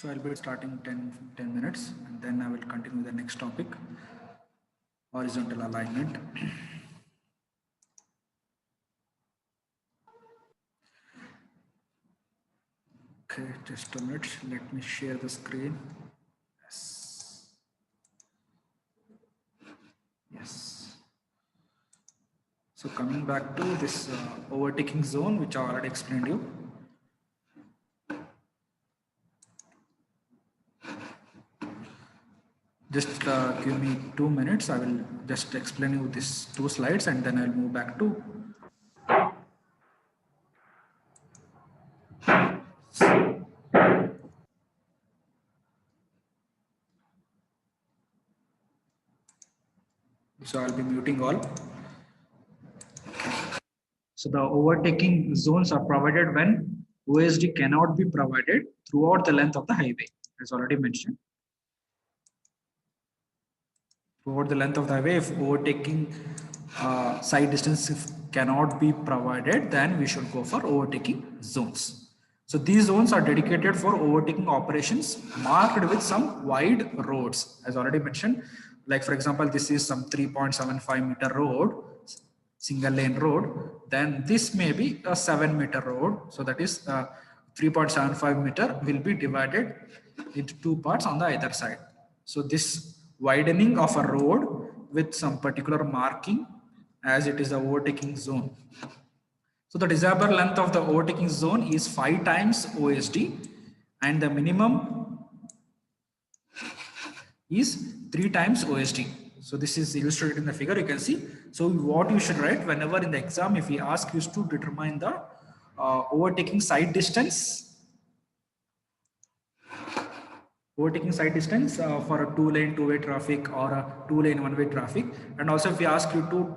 So I'll be starting 10 minutes and then I will continue the next topic, horizontal alignment. Okay, just a minute. Let me share the screen. Yes. Yes. So coming back to this overtaking zone, which I already explained you. Just give me 2 minutes. I will just explain you these 2 slides and then I'll move back to. So I'll be muting all. So the overtaking zones are provided when OSD cannot be provided throughout the length of the highway, as already mentioned. Throughout the length of the highway, if overtaking side distance cannot be provided, then we should go for overtaking zones. So these zones are dedicated for overtaking operations marked with some wide roads, as already mentioned. Like for example, this is some 3.75 meter road, single lane road. Then this may be a 7-meter road. So that is 3.75 meter will be divided into 2 parts on the either side. So this widening of a road with some particular marking as it is a overtaking zone. So the desirable length of the overtaking zone is 5 times OSD and the minimum is 3 times OSD. So this is illustrated in the figure, you can see. So what you should write whenever in the exam, if we ask you to determine the overtaking side distance, for a 2-lane two-way traffic or a 2-lane one-way traffic, and also if we ask you to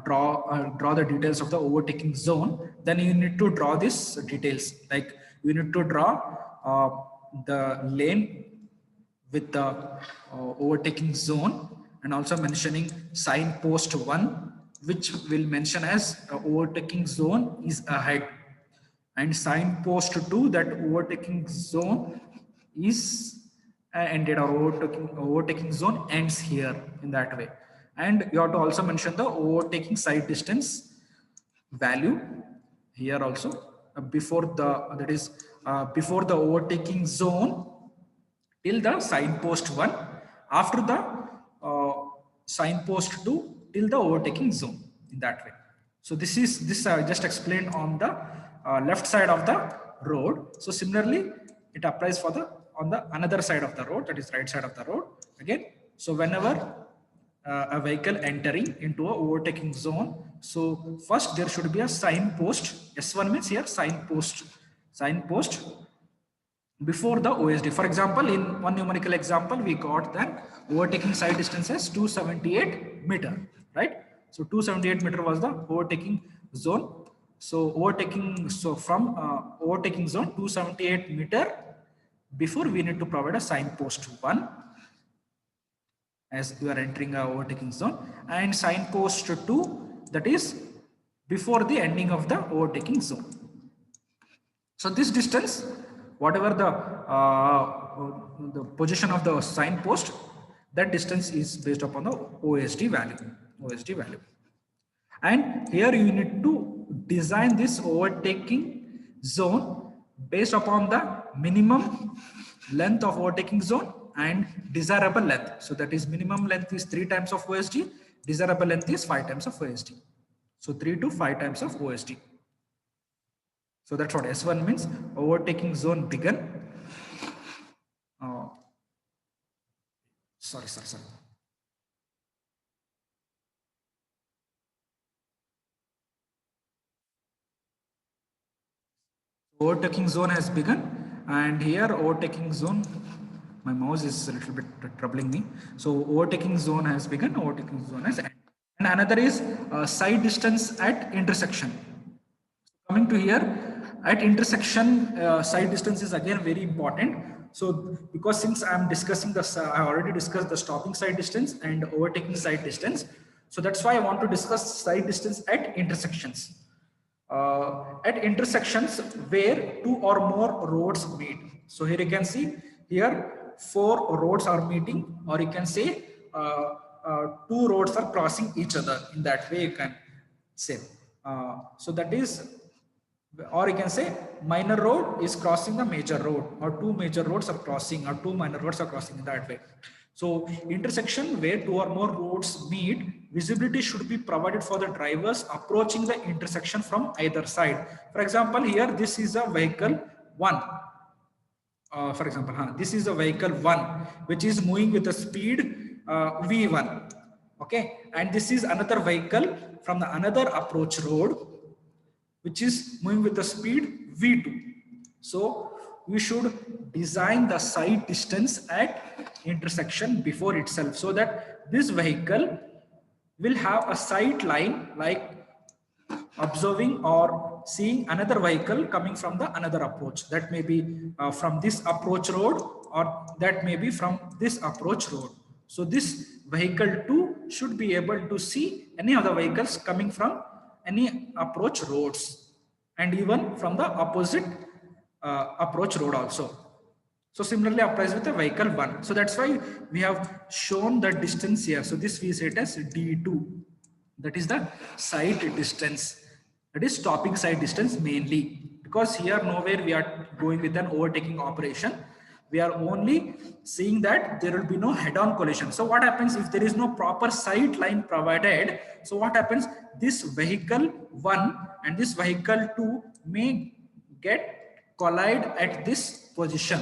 draw the details of the overtaking zone, then you need to draw these details. Like you need to draw the lane with the overtaking zone, and also mentioning signpost 1, which will mention as overtaking zone is ahead, and signpost 2 that overtaking zone is ended, or overtaking zone ends here, in that way. And you have to also mention the overtaking side distance value here also before the, that is before the overtaking zone till the signpost 1, after the signpost 2 till the overtaking zone, in that way. So this I just explained on the left side of the road. So similarly it applies for the on the another side of the road, that is right side of the road again. So whenever a vehicle entering into a overtaking zone, so first there should be a signpost. S1 means here signpost before the OSD. For example, in one numerical example, we got that overtaking side distance as 278 meter, right? So 278 meter was the overtaking zone. So from overtaking zone 278 meter, before we need to provide a signpost 1 as you are entering a overtaking zone, and signpost 2, that is before the ending of the overtaking zone. So this distance, whatever the position of the signpost, that distance is based upon the OSD value. And here you need to design this overtaking zone based upon the minimum length of overtaking zone and desirable length. So that is minimum length is 3 times of OSD, desirable length is 5 times of OSD. So 3 to 5 times of OSD. So that's what S1 means. Overtaking zone begun. Sorry. Overtaking zone has begun, and here overtaking zone, my mouse is a little bit troubling me. So overtaking zone has begun, overtaking zone has ended. And another is side distance at intersection. Coming to here, at intersection, side distance is again very important. So because since I'm discussing this, I already discussed the stopping side distance and overtaking side distance. So that's why I want to discuss side distance at intersections. At intersections where 2 or more roads meet. So here you can see here 4 roads are meeting, or you can say 2 roads are crossing each other. In that way you can say. So that is, or you can say minor road is crossing the major road, or 2 major roads are crossing, or 2 minor roads are crossing, in that way. So intersection where 2 or more roads meet, visibility should be provided for the drivers approaching the intersection from either side. For example, here this is a vehicle 1. For example, this is a vehicle 1 which is moving with a speed V1. Okay, and this is another vehicle from the another approach road which is moving with the speed V2. So we should design the side distance at intersection before itself, so that this vehicle will have a sight line, like observing or seeing another vehicle coming from the another approach. That may be from this approach road, or that may be from this approach road. So this vehicle 2 should be able to see any of the vehicles coming from any approach roads, and even from the opposite approach road also. So similarly applies with the vehicle 1. So that's why we have shown the distance here. So this we say it as D2. That is the side distance. That is stopping side distance mainly. Because here nowhere we are going with an overtaking operation. We are only seeing that there will be no head-on collision. So what happens if there is no proper sight line provided? So what happens? This vehicle 1 and this vehicle 2 may get collide at this position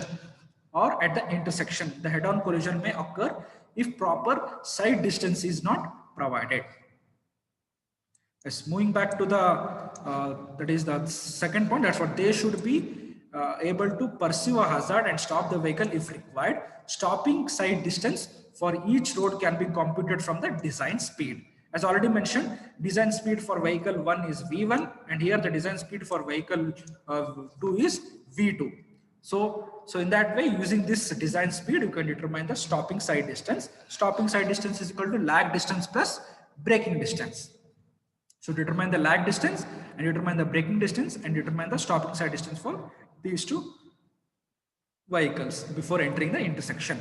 or at the intersection. The head-on collision may occur if proper side distance is not provided. Yes, moving back to the that is the second point. That's what they should be able to perceive a hazard and stop the vehicle if required. Stopping side distance for each road can be computed from the design speed. As already mentioned, design speed for vehicle 1 is V1, and here the design speed for vehicle 2 is V2. So in that way, using this design speed, you can determine the stopping side distance. Stopping side distance is equal to lag distance plus braking distance. So determine the lag distance and determine the braking distance and determine the stopping side distance for these 2 vehicles before entering the intersection.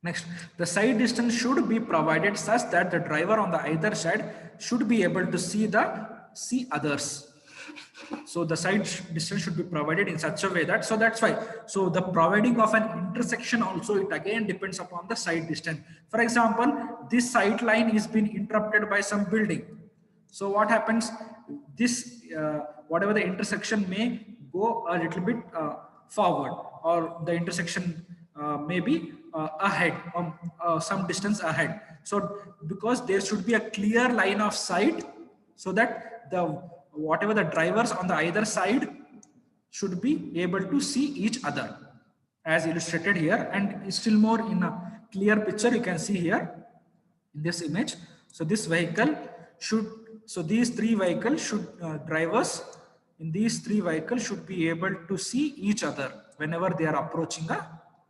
Next, the side distance should be provided such that the driver on the either side should be able to see others. So the side distance should be provided in such a way that, so that's why, so the providing of an intersection also, it again depends upon the side distance. For example, this sight line is being interrupted by some building. So what happens? This whatever the intersection may go a little bit forward, or the intersection may be ahead, some distance ahead. So because there should be a clear line of sight, so that whatever the drivers on the either side should be able to see each other, as illustrated here, and still more in a clear picture you can see here in this image. So this vehicle should, so these 3 vehicles should, drivers in these 3 vehicles should be able to see each other whenever they are approaching the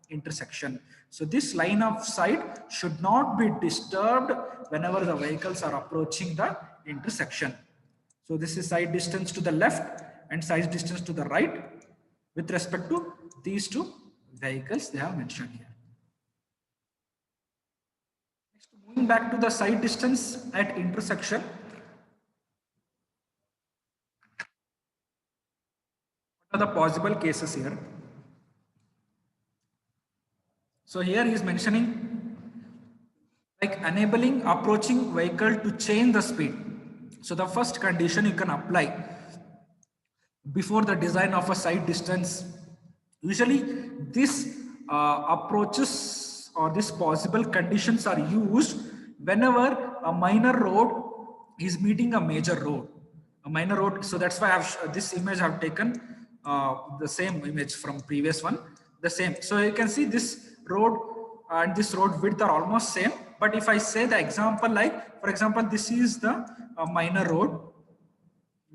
intersection. So this line of sight should not be disturbed whenever the vehicles are approaching the intersection. So this is side distance to the left and side distance to the right with respect to these 2 vehicles they have mentioned here. Next, moving back to the side distance at intersection. What are the possible cases here? So here he is mentioning like enabling approaching vehicle to change the speed. So the first condition you can apply before the design of a side distance. Usually this approaches or these possible conditions are used whenever a minor road is meeting a major road. A minor road, so that's why I have this image I have taken the same image from previous one, the same. So you can see this road and this road width are almost same. But if I say the example, like for example, this is the minor road,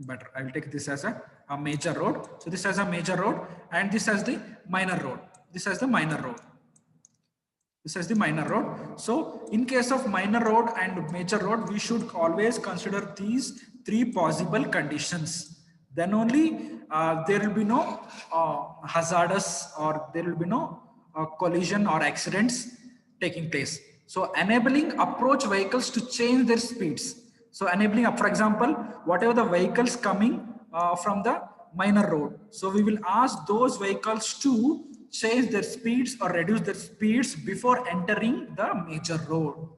but I will take this as a major road. So this has a major road and this has the minor road. This has the minor road. This is the minor road. So in case of minor road and major road, we should always consider these 3 possible conditions then only there will be no hazardous, or there will be no collision or accidents taking place. So enabling approach vehicles to change their speeds. So enabling, for example, whatever the vehicles coming from the minor road, so we will ask those vehicles to change their speeds or reduce their speeds before entering the major road,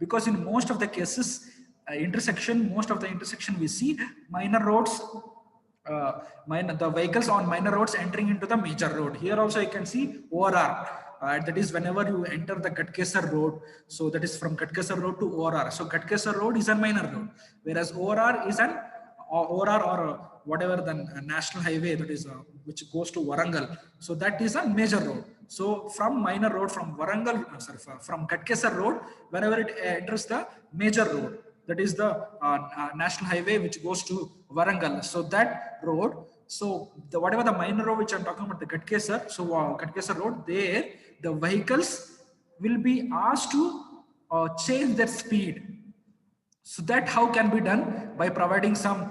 because in most of the cases, most of the intersection we see minor roads, the vehicles on minor roads entering into the major road. Here also you can see ORR, that is whenever you enter the Ghatkesar road, so that is from Ghatkesar road to ORR. So Ghatkesar road is a minor road, whereas ORR is an ORR, or whatever the national highway that is which goes to Warangal, so that is a major road. So from minor road, from Warangal, from Ghatkesar road, whenever it enters the major road, that is the national highway which goes to Warangal. So that road, so the whatever the minor road which I'm talking about, the Ghatkesar, so Ghatkesar road, there the vehicles will be asked to change their speed. So that how can be done? By providing some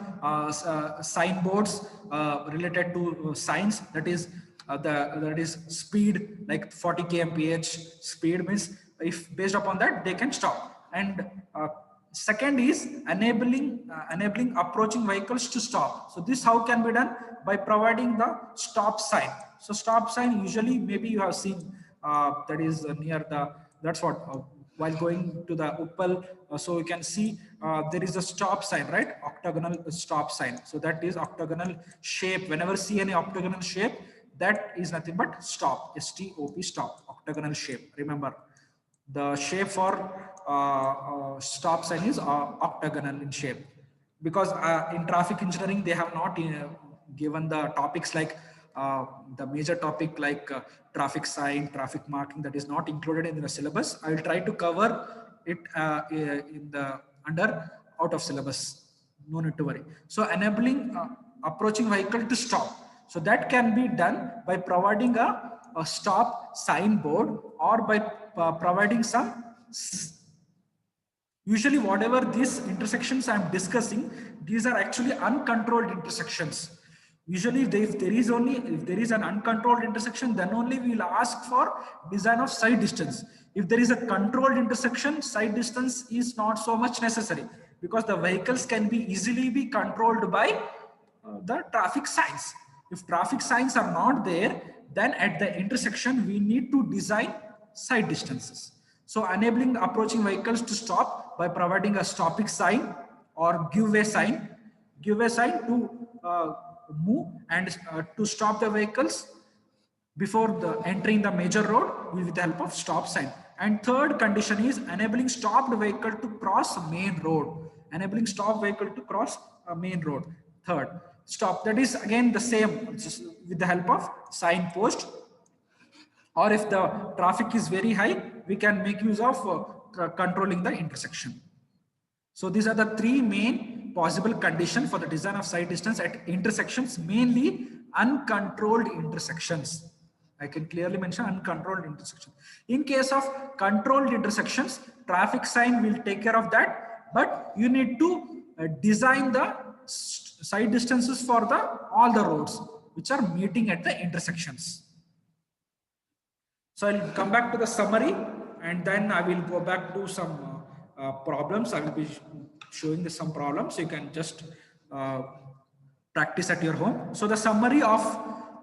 signboards related to signs, that is that is speed like 40 kmph speed, means if based upon that they can stop. And second is enabling approaching vehicles to stop. So this how can be done? By providing the stop sign. So stop sign, usually maybe you have seen that is near the, that's what while going to the Uppal, so you can see there is a stop sign, right? Octagonal stop sign. So that is octagonal shape. Whenever see any octagonal shape, that is nothing but stop. STOP, stop. Octagonal shape. Remember, the shape for stop sign is octagonal in shape. Because in traffic engineering, they have not given the topics like the major topic like traffic sign, traffic marking, that is not included in the syllabus. I will try to cover it in the under out of syllabus. No need to worry. So enabling approaching vehicle to stop. So that can be done by providing a stop signboard, or by providing some. Usually, whatever these intersections I'm discussing, these are actually uncontrolled intersections. Usually, if there is an uncontrolled intersection, then only we will ask for design of side distance. If there is a controlled intersection, side distance is not so much necessary, because the vehicles can be easily be controlled by the traffic signs. If traffic signs are not there, then at the intersection we need to design side distances. So enabling approaching vehicles to stop by providing a stopping sign or give way sign to move and to stop the vehicles before entering the major road with the help of stop sign. And third condition is enabling stopped vehicle to cross main road. Enabling stopped vehicle to cross a main road. Third, stop. That is again the same, with the help of signpost. Or if the traffic is very high, we can make use of controlling the intersection. So these are the three main possible conditions for the design of side distance at intersections, mainly uncontrolled intersections. I can clearly mention uncontrolled intersection. In case of controlled intersections, traffic sign will take care of that, but you need to design the side distances for all the roads which are meeting at the intersections. So I'll come back to the summary, and then I will go back to some problems. I will be showing you some problems. So you can just practice at your home. So the summary of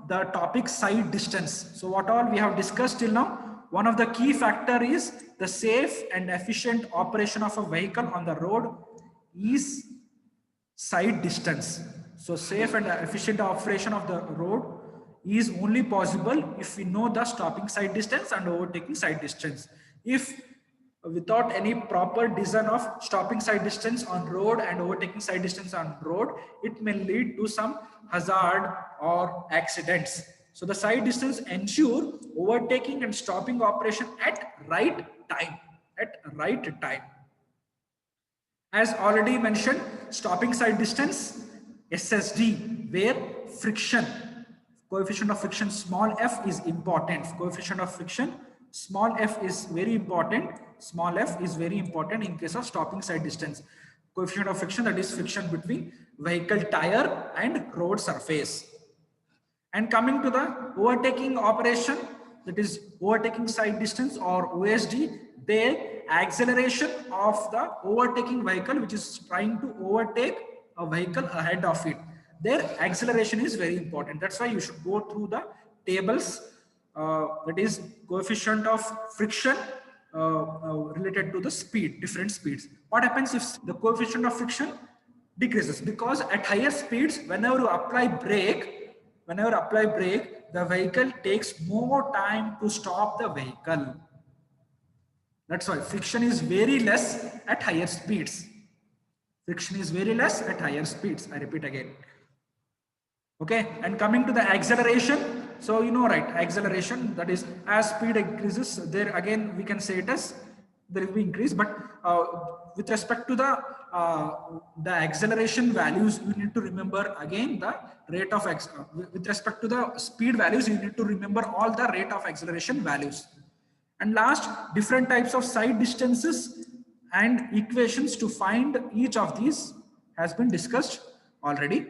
the topic side distance. So what all we have discussed till now, one of the key factor is the safe and efficient operation of a vehicle on the road is side distance. So safe and efficient operation of the road is only possible if we know the stopping side distance and overtaking side distance. If without any proper design of stopping side distance on road and overtaking side distance on road, it may lead to some hazard or accidents. So the side distance ensure overtaking and stopping operation at right time. As already mentioned, stopping side distance, SSD, where friction, coefficient of friction small f is important. Coefficient of friction small f is very important. Small f is very important in case of stopping side distance. coefficient of friction, that is friction between vehicle tire and road surface. And coming to the overtaking operation, that is overtaking side distance or OSD, the acceleration of the overtaking vehicle which is trying to overtake a vehicle ahead of it. Their acceleration is very important. That's why you should go through the tables, that is coefficient of friction related to the speed, different speeds. What happens if the coefficient of friction decreases? Because at higher speeds, whenever you apply brake, the vehicle takes more time to stop the vehicle. That's why friction is very less at higher speeds. Friction is very less at higher speeds. I repeat again. Okay, and coming to the acceleration, so you know, right, acceleration, that is as speed increases, there again we can say it as there will be increase, but with respect to the acceleration values, you need to remember again the rate of with respect to the speed values, you need to remember all the rate of acceleration values. And last, different types of side distances and equations to find each of these has been discussed already.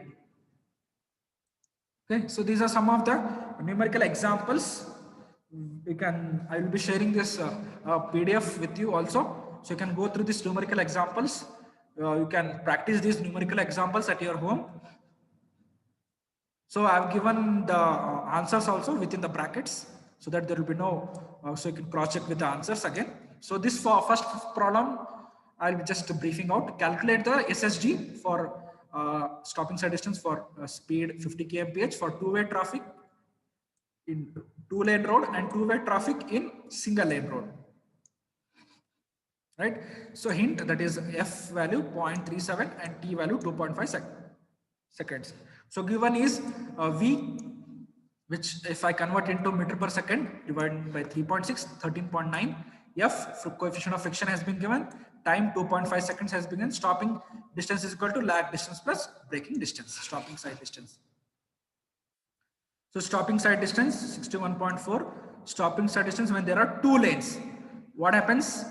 Okay, so these are some of the numerical examples. I will be sharing this PDF with you also. So you can go through these numerical examples. You can practice these numerical examples at your home. So I've given the answers also within the brackets so that there will be no, so you can cross check with the answers again. So this for first problem, I'll be just briefing out. Calculate the SSD for stopping side distance for speed 50 kmph for two-way traffic in two-lane road and two-way traffic in single-lane road. Right? So hint, that is F value 0.37 and T value 2.5 seconds. So given is V, which if I convert into meter per second divided by 3.6, 13.9. F coefficient of friction has been given. Time 2.5 seconds has been given. Stopping distance is equal to lag distance plus braking distance, stopping side distance. So stopping side distance 61.4. Stopping side distance when there are two lanes. What happens?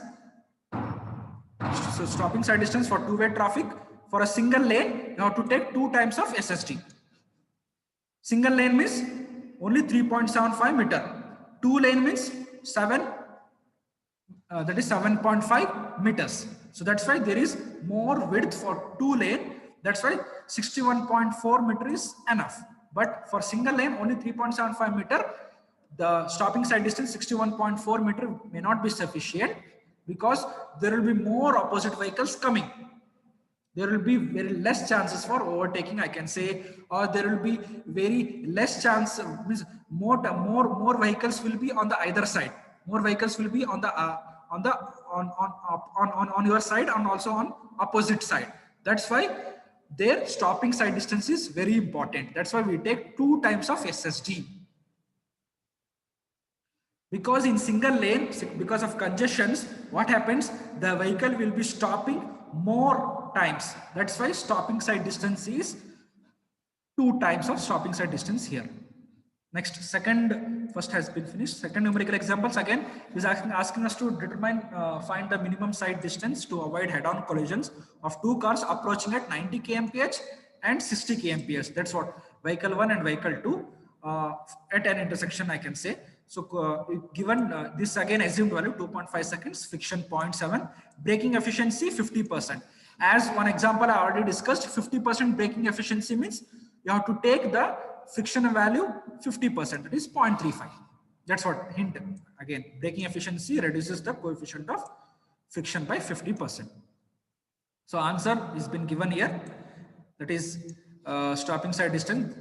So stopping side distance for two-way traffic, for a single lane, you have to take 2 times of SSD. Single lane means only 3.75 meter. Two lane means 7. That is 7.5 meters. So that's why there is more width for two lane. That's why 61.4 meter is enough. But for single lane, only 3.75 meter. The stopping side distance 61.4 meter may not be sufficient because there will be more opposite vehicles coming. There will be very less chances for overtaking, I can say, or there will be very less chance. Means more vehicles will be on the either side. More vehicles will be on your side and also on opposite side. That's why their stopping side distance is very important. That's why we take 2 times of SSD. Because in single lane, because of congestions, what happens? The vehicle will be stopping more times. That's why stopping side distance is 2 times of stopping side distance here. Next, first has been finished. Second numerical examples again is asking us to determine, find the minimum side distance to avoid head-on collisions of two cars approaching at 90 kmph and 60 kmph. That's what vehicle 1 and vehicle 2 at an intersection, I can say. So given this again assumed value 2.5 seconds, friction 0.7, braking efficiency 50%. As one example I already discussed, 50% braking efficiency means you have to take the friction value 50%, that is 0.35. That's what hint. Again, braking efficiency reduces the coefficient of friction by 50%. So answer has been given here, that is stopping side distance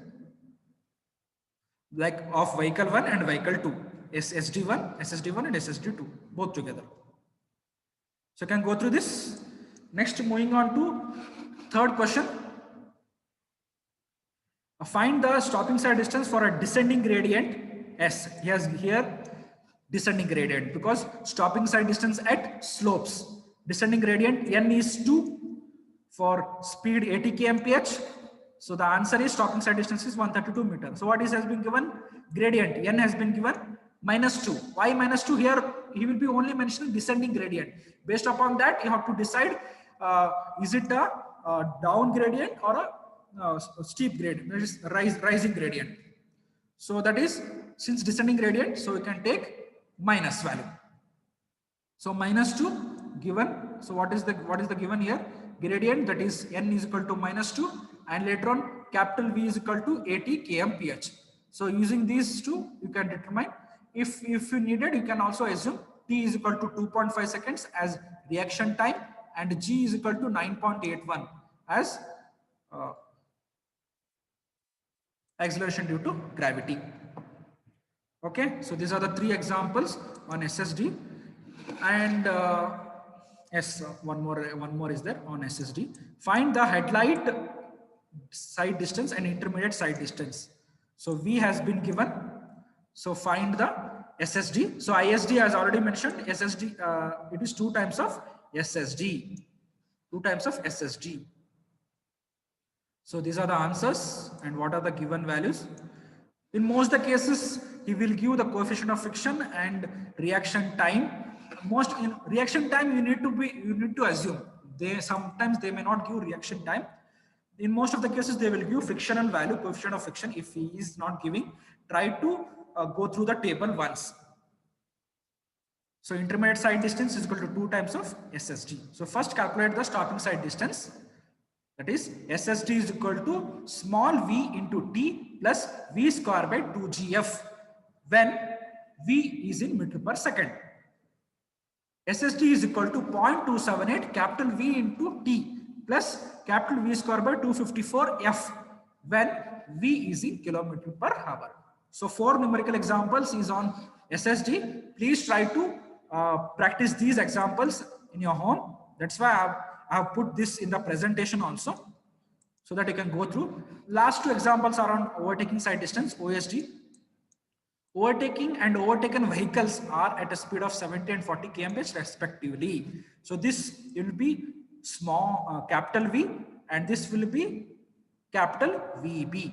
like of vehicle 1 and vehicle 2, SSD1 and SSD2 both together. So you can go through this. Next, moving on to third question. Find the stopping side distance for a descending gradient S. He has here descending gradient because stopping side distance at slopes. Descending gradient N is 2 for speed 80 kmph. So the answer is stopping side distance is 132 meters. So what is has been given? Gradient N has been given -2. Why -2? Here he will be only mentioning descending gradient. Based upon that, you have to decide is it a down gradient or a steep gradient? That is rising gradient. So that is, since descending gradient, so we can take minus value. So -2 given. So what is the given here? Gradient, that is n is equal to -2, and later on capital V is equal to 80 kmph. So using these two, you can determine. If you needed, you can also assume T is equal to 2.5 seconds as reaction time, and G is equal to 9.81 as acceleration due to gravity. Okay, so these are the three examples on SSD, and yes, one more is there on SSD. Find the headlight side distance and intermediate side distance. So V has been given. So find the SSD. So ISD, as already mentioned, SSD, it is 2 times of SSD. 2 times of SSD. So these are the answers, and what are the given values. In most of the cases, he will give the coefficient of friction and reaction time. Most in reaction time, you need to assume. Sometimes they may not give reaction time. In most of the cases, they will give frictional value, coefficient of friction. If he is not giving, try to go through the table once. So intermediate side distance is equal to 2 times of SSD. So first calculate the stopping side distance. That is, SSD is equal to small v into T plus V square by 2GF when V is in meter per second. SSD is equal to 0.278 capital V into T plus capital V square by 254 F when V is in kilometer per hour. So 4 numerical examples is on SSD. Please try to practice these examples in your home. That's why I have put this in the presentation also, so that you can go through. Last 2 examples are on overtaking side distance, OSD. Overtaking and overtaken vehicles are at a speed of 70 and 40 kmph respectively. So this will be small capital V, and this will be capital VB.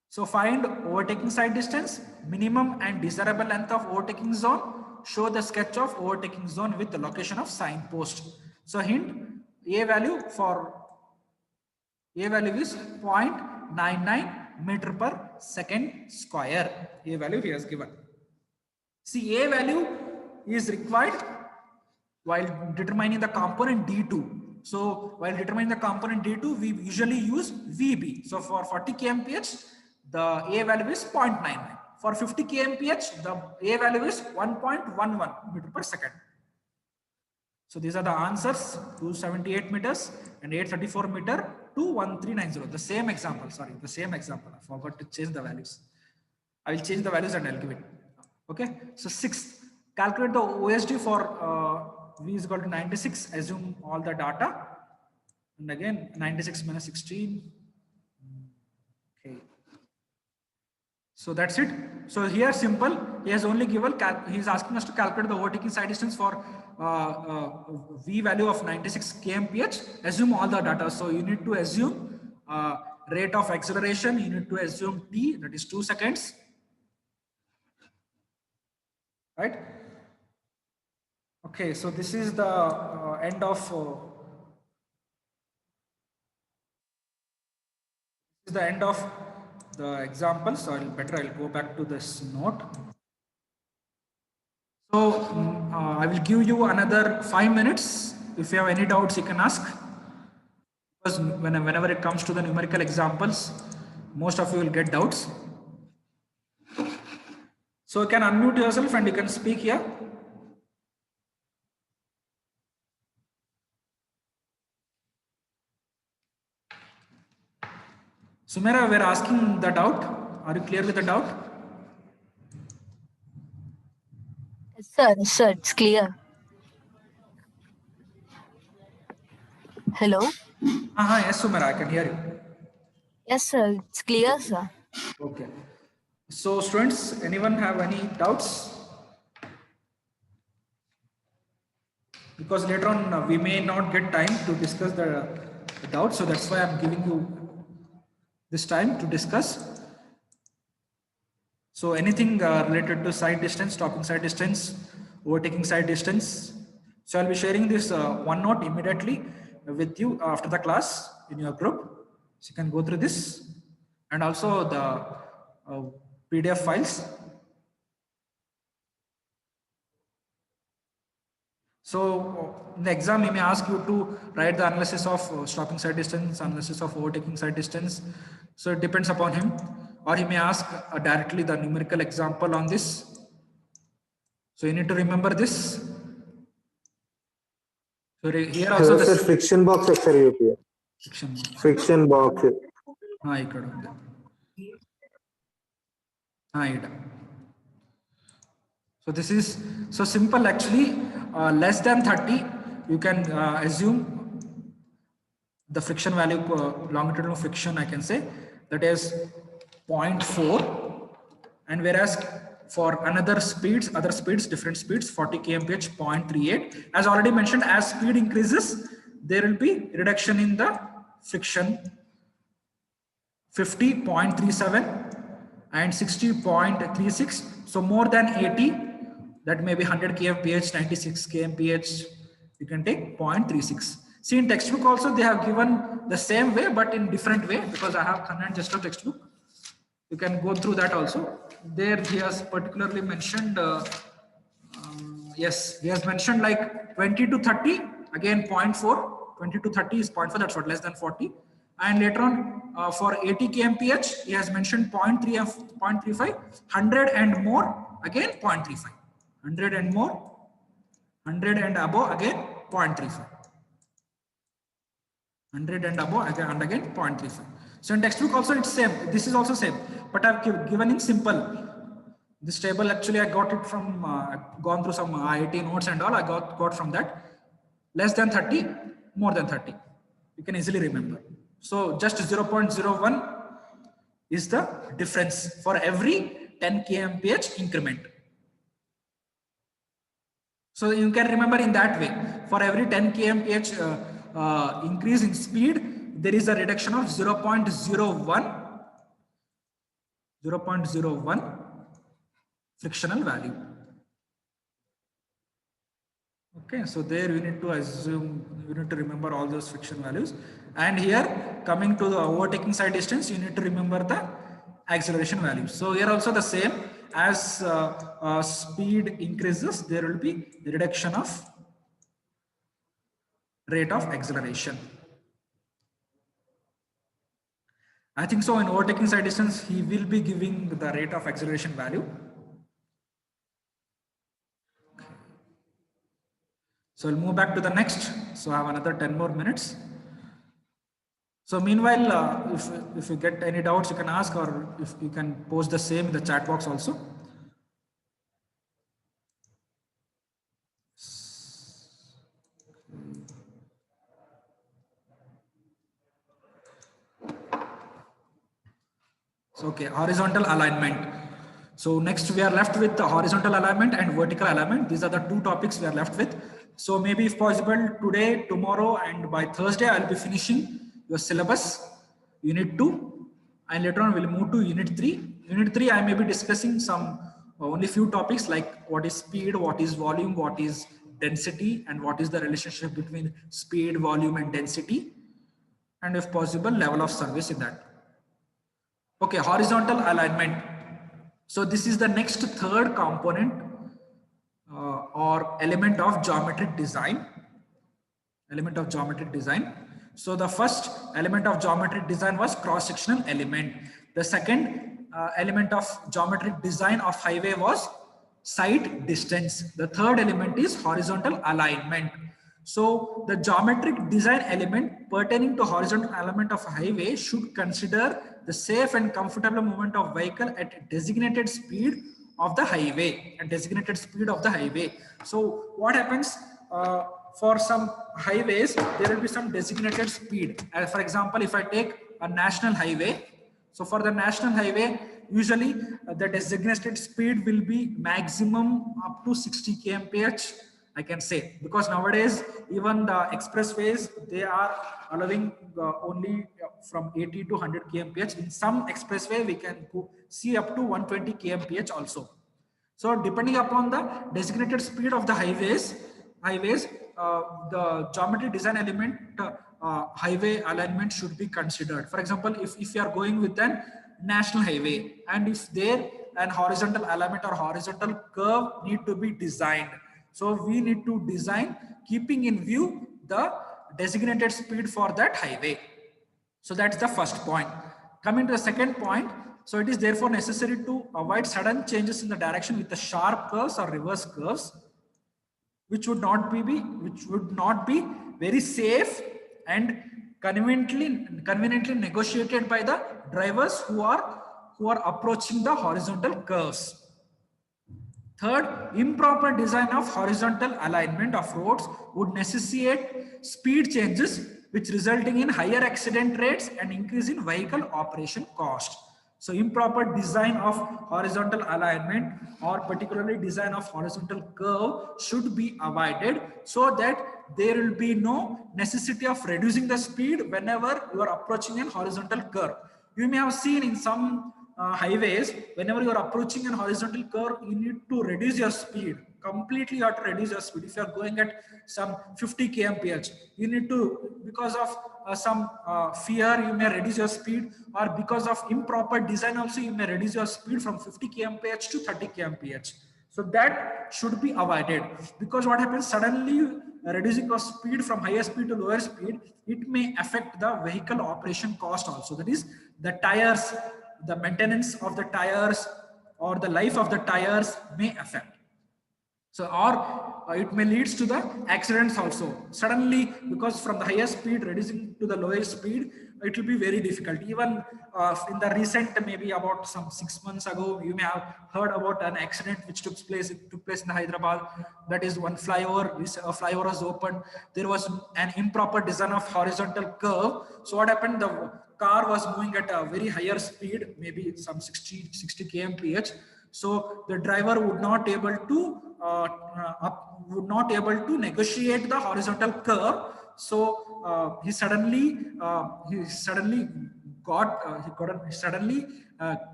So find overtaking side distance, minimum and desirable length of overtaking zone. Show the sketch of overtaking zone with the location of signpost. So hint, A value is 0.99 meter per second square. A value he has given. See, A value is required while determining the component D2. So while determining the component D2, we usually use VB. So for 40 kmph, the A value is 0.99. For 50 kmph, the A value is 1.11 meter per second. So these are the answers: 278 meters and 834 meter to 1390. The same example, sorry, the same example. I forgot to change the values. I will change the values and I'll give it. Okay. So 6th, calculate the OSD for V is equal to 96. Assume all the data. And again, 96 minus 16. Okay. So that's it. So here simple, he has only given, he is asking us to calculate the overtaking side distance for V value of 96 kmph. Assume all the data. So you need to assume rate of acceleration. You need to assume T, that is 2 seconds. Right? Okay, so this is the end of the example. So I'll go back to this note. So I will give you another 5 minutes. If you have any doubts, you can ask. Because whenever it comes to the numerical examples, most of you will get doubts. So you can unmute yourself and you can speak here. Sumera, we are asking the doubt. Are you clear with the doubt? Sir, it's clear. Hello? Yes, Sumera, I can hear you. Yes, sir, it's clear, sir. Okay. So students, anyone have any doubts? Because later on we may not get time to discuss the doubts, so that's why I'm giving you this time to discuss. So anything related to side distance, stopping side distance, overtaking side distance. So I'll be sharing this OneNote immediately with you after the class in your group. So you can go through this and also the PDF files. So in the exam, he may ask you to write the analysis of stopping side distance, analysis of overtaking side distance. So it depends upon him, or he may ask directly the numerical example on this. So you need to remember this. So here also sir, friction box ఒకసారి చూపియ friction box ఇక్కడ ఉంది so this is so simple actually. Less than 30 you can assume the friction value, longitudinal friction I can say, that is 0.4, and whereas for other speeds, different speeds, 40 kmph 0.38. As already mentioned, as speed increases there will be reduction in the friction. 50 0.37 and 60 0.36. So more than 80, that may be 100 kmph, 96 kmph, you can take 0.36. See, in textbook also they have given the same way but in different way, because I have Kannan just a textbook. You can go through that also. There he has particularly mentioned yes, he has mentioned like 20 to 30, again 0.4. 20 to 30 is 0.4, that's what, less than 40. And later on for 80 kmph he has mentioned 0.3 of 0.35. 100 and more, again 0.35. 100 and more, 100 and above, again 0.35. 100 and above, and again 0.35. So in textbook also it's same. This is also same, but I've given in simple. This table actually I got it from gone through some IIT notes and all. I got from that. Less than 30, more than 30. You can easily remember. So just 0.01 is the difference for every 10 kmph increment. So you can remember in that way. For every 10 kmph increase in speed, there is a reduction of 0.01 frictional value. Okay, so there you need to assume, you need to remember all those friction values. And here, coming to the overtaking side distance, you need to remember the acceleration values. So here also the same, as speed increases, there will be the reduction of rate of acceleration. I think so in overtaking side distance, he will be giving the rate of acceleration value. So we'll move back to the next. So I have another 10 more minutes. So meanwhile, if you get any doubts, you can ask, or if you can post the same in the chat box also. So, okay, horizontal alignment. So next we are left with the horizontal alignment and vertical alignment. These are the two topics we are left with. So maybe if possible today, tomorrow, and by Thursday, I'll be finishing your syllabus, unit 2, and later on we'll move to unit 3. Unit 3, I may be discussing some only few topics like what is speed, what is volume, what is density, and what is the relationship between speed, volume, and density, and if possible, level of service in that. Okay, horizontal alignment. So this is the next third component or element of geometric design. So the first element of geometric design was cross-sectional element. The second element of geometric design of highway was side distance. The third element is horizontal alignment. So the geometric design element pertaining to horizontal element of a highway should consider the safe and comfortable movement of vehicle at designated speed of the highway, So what happens for some highways, there will be some designated speed. For example, if I take a national highway, so for the national highway, usually the designated speed will be maximum up to 60 kmph, I can say, because nowadays even the expressways, they are allowing only from 80 to 100 kmph. In some expressway we can see up to 120 kmph also. So depending upon the designated speed of the highways, the geometry design element highway alignment should be considered. For example, if you are going with an national highway and if there an horizontal alignment or horizontal curve need to be designed, so we need to design keeping in view the designated speed for that highway. So that's the first point. Coming to the second point, so it is therefore necessary to avoid sudden changes in the direction with the sharp curves or reverse curves, which would not be very safe and conveniently negotiated by the drivers who are approaching the horizontal curves. Third, improper design of horizontal alignment of roads would necessitate speed changes, which resulting in higher accident rates and increase in vehicle operation cost. So improper design of horizontal alignment or particularly design of horizontal curve should be avoided so that there will be no necessity of reducing the speed whenever you are approaching a horizontal curve. You may have seen in some highways, whenever you are approaching a horizontal curve, you need to reduce your speed. Completely you have to reduce your speed. If you are going at some 50 kmph, you need to, because of some fear, you may reduce your speed, or because of improper design also, you may reduce your speed from 50 kmph to 30 kmph. So that should be avoided, because what happens, suddenly reducing your speed from higher speed to lower speed, it may affect the vehicle operation cost also. That is, the tires, the maintenance of the tires or the life of the tires may affect. So, or it may leads to the accidents also. Suddenly, because from the higher speed reducing to the lower speed, it will be very difficult. Even in the recent, maybe about some 6 months ago, you may have heard about an accident which took place in the Hyderabad. That is, one flyover, a flyover was opened. There was an improper design of horizontal curve. So what happened? The car was moving at a very higher speed, maybe some 60 kmph. So the driver would not able to negotiate the horizontal curve. So he suddenly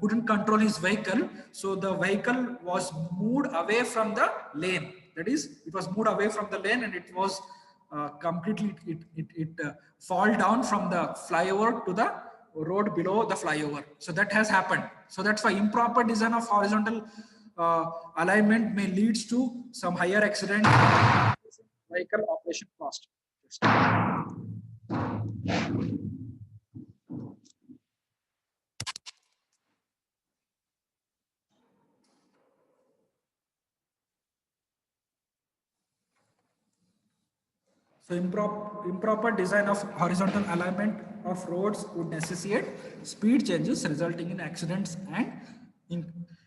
couldn't control his vehicle. So the vehicle was moved away from the lane. That is, it was moved away from the lane, and it was completely fall down from the flyover to the road below the flyover. So that has happened. So that's why improper design of horizontal alignment may leads to some higher accident vehicle operation cost. So improper design of horizontal alignment of roads would necessitate speed changes resulting in accidents and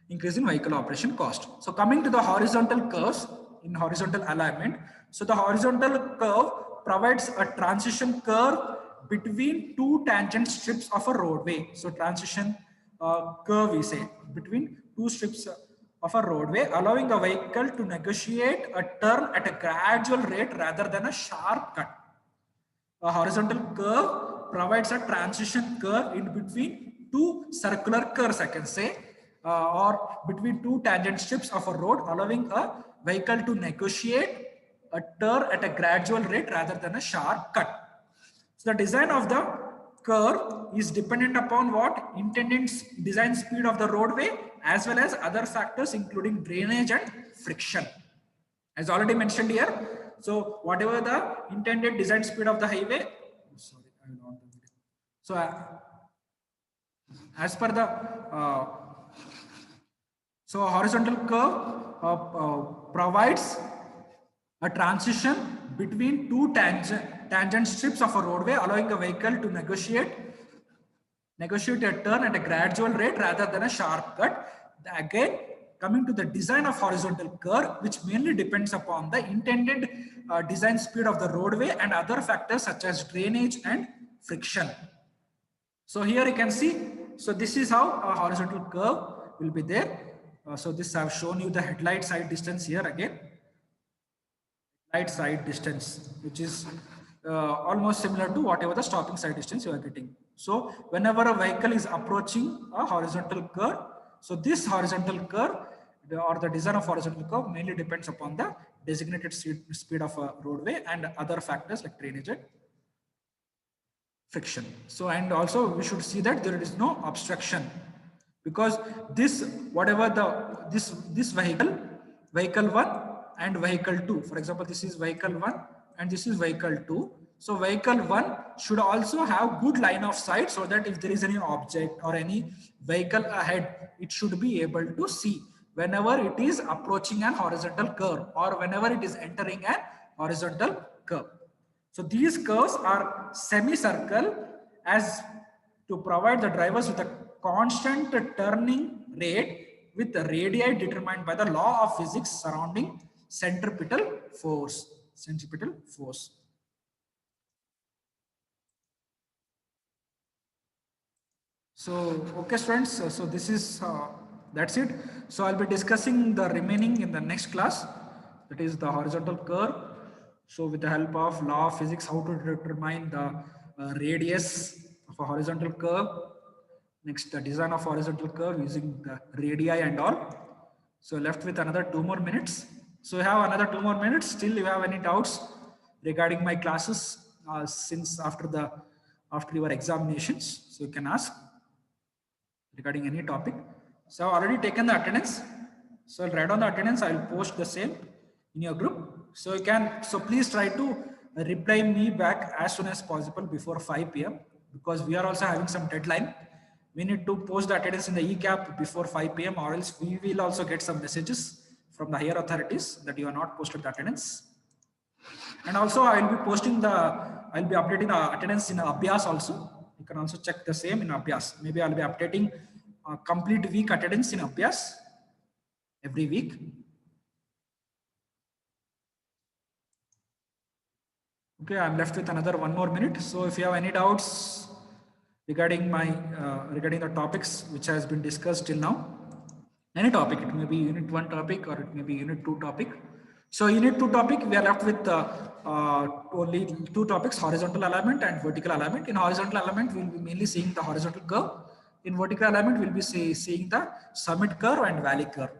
increasing vehicle operation cost. So coming to the horizontal curves in horizontal alignment. So the horizontal curve provides a transition curve between two tangent strips of a roadway. So transition curve, we say, between two strips of a roadway, allowing a vehicle to negotiate a turn at a gradual rate rather than a sharp cut. A horizontal curve provides a transition curve in between two circular curves, I can say, or between two tangent strips of a road, allowing a vehicle to negotiate a turn at a gradual rate rather than a sharp cut. So the design of the curve is dependent upon what? Intended design speed of the roadway, as well as other factors including drainage and friction. As already mentioned here, so whatever the intended design speed of the highway, sorry, I will on the video. So as per the so horizontal curve provides a transition between two tangent strips of a roadway, allowing a vehicle to negotiate a turn at a gradual rate rather than a sharp cut. Again, coming to the design of horizontal curve, which mainly depends upon the intended design speed of the roadway and other factors such as drainage and friction. So here you can see, so this is how a horizontal curve will be there. So this I have shown you the headlight side distance here again. Light side distance, which is almost similar to whatever the stopping side distance you are getting. So whenever a vehicle is approaching a horizontal curve, so this horizontal curve or the design of horizontal curve mainly depends upon the designated speed of a roadway, and other factors like drainage and friction. So, and also we should see that there is no obstruction, because this whatever the this vehicle 1 and vehicle 2, for example, this is vehicle 1 and this is vehicle 2. So vehicle 1 should also have good line of sight, so that if there is any object or any vehicle ahead, it should be able to see whenever it is approaching an horizontal curve or whenever it is entering an horizontal curve. So these curves are semicircle as to provide the drivers with a constant turning rate with the radii determined by the law of physics surrounding centripetal force. Centripetal force. So, okay, students. So this is that's it. So I'll be discussing the remaining in the next class. That is the horizontal curve. So with the help of law of physics, how to determine the radius of a horizontal curve. Next, the design of horizontal curve using the radii and all. So left with another 2 more minutes. So you have another 2 more minutes. Still, you have any doubts regarding my classes since after your examinations? So you can ask regarding any topic. So I've already taken the attendance. So I'll write on the attendance. I'll post the same in your group. So you can. So please try to reply me back as soon as possible before 5 p.m. because we are also having some deadline. We need to post the attendance in the ECAP before 5 p.m. or else we will also get some messages from the higher authorities that you are not posted the attendance. And also I'll be updating the attendance in Abhyas also. You can also check the same in Abhyas. Maybe I'll be updating a complete week attendance in Abhyas every week. Okay, I'm left with another 1 more minute. So if you have any doubts regarding regarding the topics which has been discussed till now, any topic, it may be unit 1 topic or it may be unit 2 topic. So unit 2 topic, we are left with only 2 topics, horizontal alignment and vertical alignment. In horizontal alignment, we will be mainly seeing the horizontal curve. In vertical alignment, we will be seeing the summit curve and valley curve.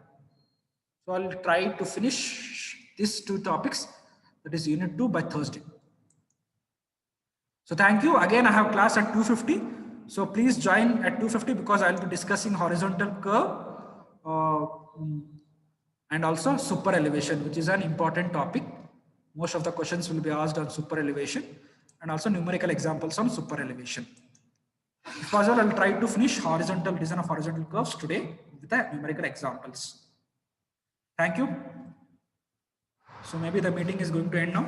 So I'll try to finish these 2 topics, that is unit 2 by Thursday. So thank you. Again, I have class at 2:50. So please join at 2:50 because I'll be discussing horizontal curve and also super elevation, which is an important topic. Most of the questions will be asked on super elevation and also numerical examples on super elevation. If possible, I'll try to finish design of horizontal curves today with the numerical examples. Thank you. So maybe the meeting is going to end now.